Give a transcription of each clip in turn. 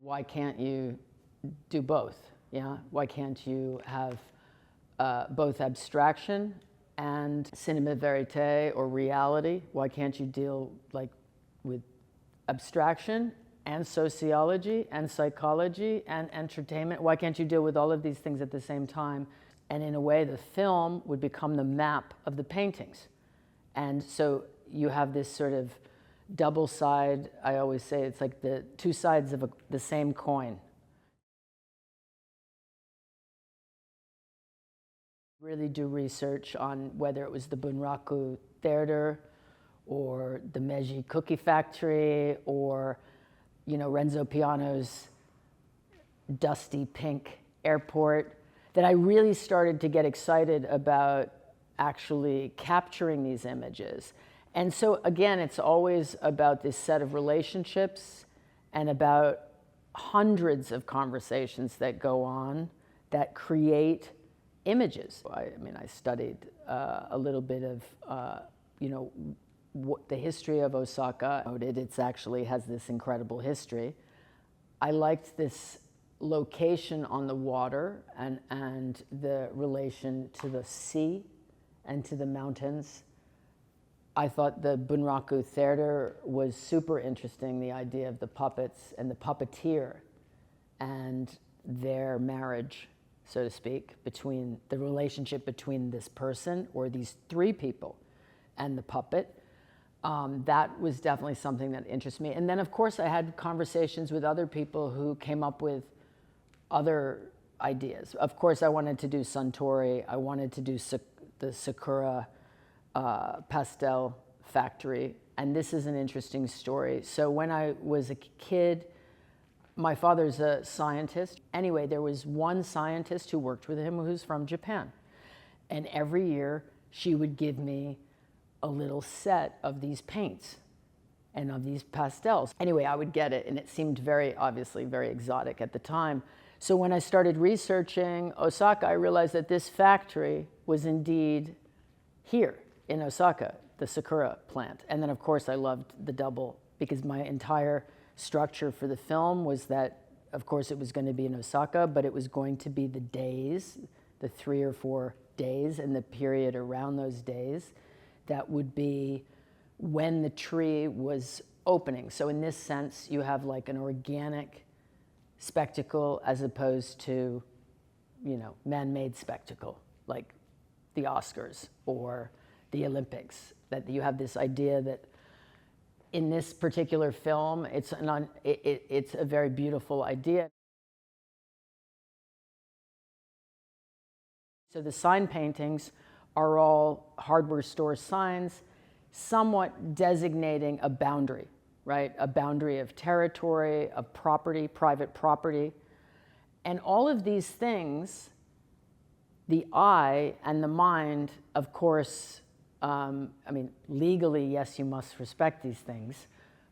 Why can't you do both? Yeah, why can't you have both abstraction and cinema verite or reality? Why can't you deal like with abstraction and sociology and psychology and entertainment? Why can't you deal with all of these things at the same time? And in a way, the film would become the map of the paintings. And so you have this sort of double side. I always say it's like the two sides of the same coin. Really do research on whether it was the Bunraku Theater or the Meiji Cookie Factory or, you know, Renzo Piano's dusty pink airport, that I really started to get excited about actually capturing these images. And so again, it's always about this set of relationships and about hundreds of conversations that go on that create images. I mean, I studied a little bit of, you know, the history of Osaka. It actually has this incredible history. I liked this location on the water and the relation to the sea and to the mountains. I thought the Bunraku Theater was super interesting, the idea of the puppets and the puppeteer and their marriage, so to speak, between the relationship between this person or these three people and the puppet. That was definitely something that interested me. And then, of course, I had conversations with other people who came up with other ideas. Of course, I wanted to do Suntory. I wanted to do the Sakura pastel factory. And this is an interesting story. So when I was a kid, my father's a scientist. Anyway, there was one scientist who worked with him who's from Japan. And every year, she would give me a little set of these paints and of these pastels. Anyway, I would get it, and it seemed obviously very exotic at the time. So when I started researching Osaka, I realized that this factory was indeed here in Osaka, the Sakura plant. And then, of course, I loved the double, because my entire structure for the film was that, of course, it was going to be in Osaka, but it was going to be the days, the 3 or 4 days, and the period around those days that would be when the tree was opening. So in this sense, you have like an organic spectacle as opposed to, you know, man-made spectacle, like the Oscars or the Olympics, that you have this idea that in this particular film, it's a very beautiful idea. So the sign paintings are all hardware store signs, somewhat designating a boundary, right? A boundary of territory, of property, private property. And all of these things, the eye and the mind, of course, I mean, legally, yes, you must respect these things,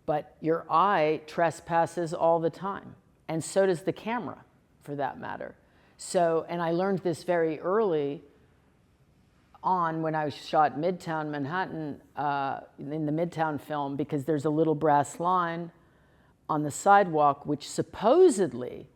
but your eye trespasses all the time, and so does the camera, for that matter. So, and I learned this very early on when I shot Midtown Manhattan, in the Midtown film, because there's a little brass line on the sidewalk which supposedly,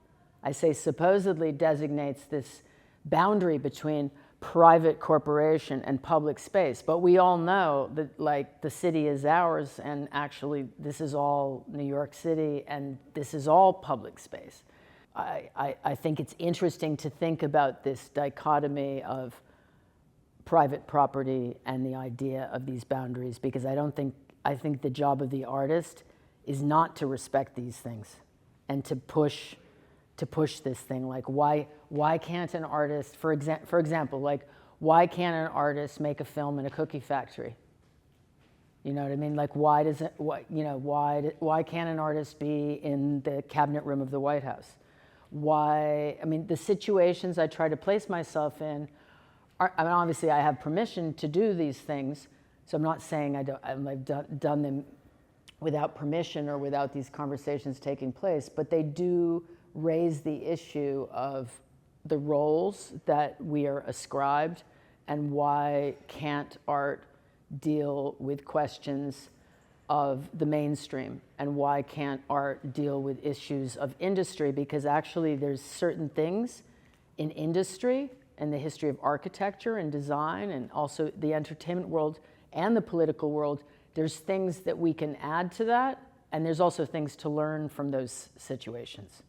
I say supposedly, designates this boundary between private corporation and public space. But we all know that, like, the city is ours, and actually this is all New York City, and this is all public space. I think it's interesting to think about this dichotomy of private property and the idea of these boundaries, because I think the job of the artist is not to respect these things and to push this thing. Like, why can't an artist, for example, like, why can't an artist make a film in a cookie factory? You know what I mean? Like, why can't an artist be in the cabinet room of the White House? Why? I mean, the situations I try to place myself in are, I mean, obviously I have permission to do these things, so I'm not saying I've done them without permission or without these conversations taking place, but they do raise the issue of the roles that we are ascribed, and why can't art deal with questions of the mainstream, and why can't art deal with issues of industry? Because actually there's certain things in industry and the history of architecture and design and also the entertainment world and the political world, there's things that we can add to that, and there's also things to learn from those situations.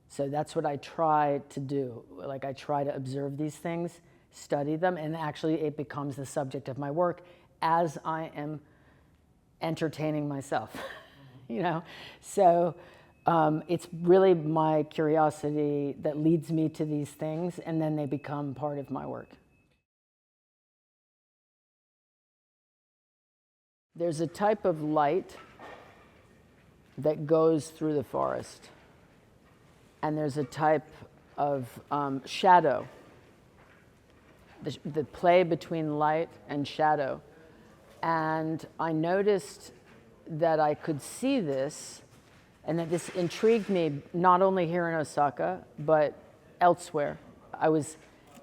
So that's what I try to do. Like, I try to observe these things, study them, and actually it becomes the subject of my work as I am entertaining myself, you know? So it's really my curiosity that leads me to these things, and then they become part of my work. There's a type of light that goes through the forest, and there's a type of shadow, the play between light and shadow. And I noticed that I could see this, and that this intrigued me not only here in Osaka, but elsewhere. I was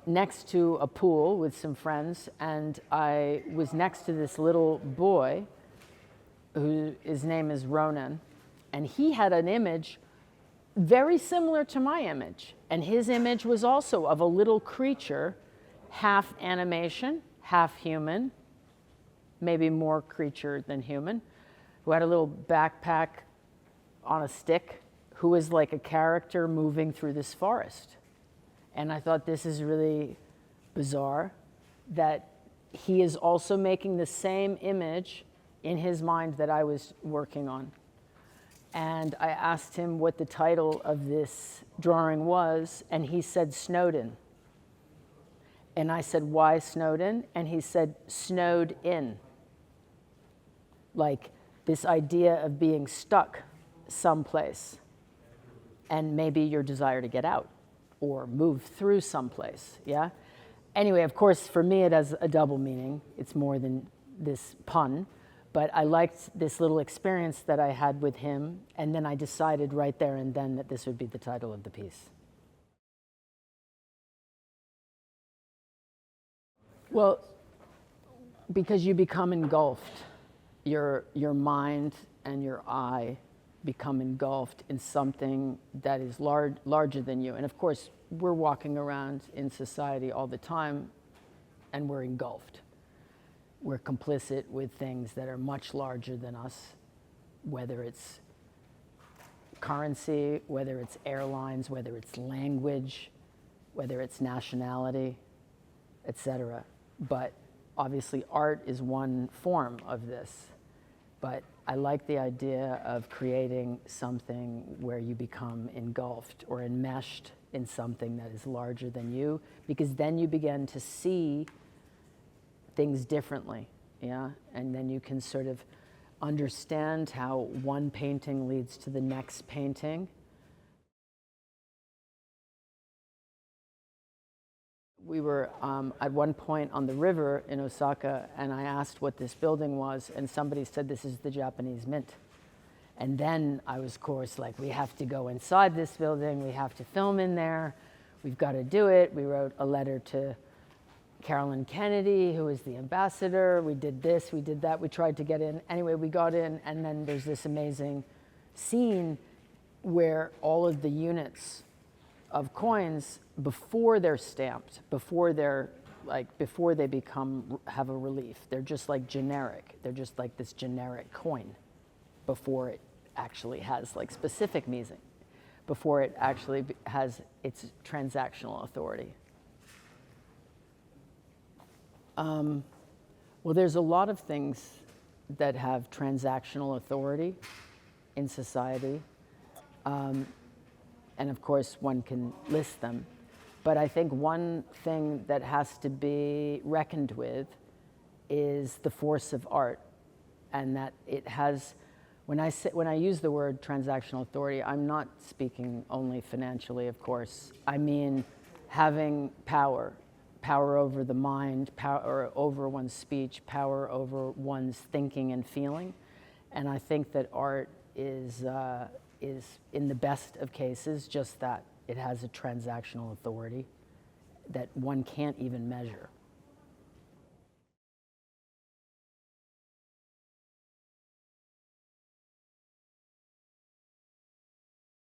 next to a pool with some friends, and I was next to this little boy, his name is Ronan, and he had an image very similar to my image. And his image was also of a little creature, half animation, half human, maybe more creature than human, who had a little backpack on a stick, who was like a character moving through this forest. And I thought, this is really bizarre that he is also making the same image in his mind that I was working on. And I asked him what the title of this drawing was, and he said Snowden. And I said, why Snowden? And he said, snowed in. Like this idea of being stuck someplace, and maybe your desire to get out or move through someplace, yeah? Anyway, of course, for me it has a double meaning. It's more than this pun. But I liked this little experience that I had with him, and then I decided right there and then that this would be the title of the piece. Well, because you become engulfed. Your mind and your eye become engulfed in something that is larger than you. And of course, we're walking around in society all the time, and we're engulfed. We're complicit with things that are much larger than us, whether it's currency, whether it's airlines, whether it's language, whether it's nationality, etc. But obviously art is one form of this. But I like the idea of creating something where you become engulfed or enmeshed in something that is larger than you, because then you begin to see things differently, yeah? And then you can sort of understand how one painting leads to the next painting. We were at one point on the river in Osaka, and I asked what this building was, and somebody said, this is the Japanese Mint. And then I was, of course, like, we have to go inside this building, we have to film in there, we've got to do it. We wrote a letter to Carolyn Kennedy, who was the ambassador. We did this, we did that, we tried to get in. Anyway, we got in, and then there's this amazing scene where all of the units of coins, before they're stamped, before they become, have a relief, they're just like generic. They're just like this generic coin before it actually has like specific meaning, before it actually has its transactional authority. Well, there's a lot of things that have transactional authority in society. And of course, one can list them. But I think one thing that has to be reckoned with is the force of art. And that it has, when I use the word transactional authority, I'm not speaking only financially, of course. I mean having power over the mind, power over one's speech, power over one's thinking and feeling. And I think that art is in the best of cases just that. It has a transactional authority that one can't even measure.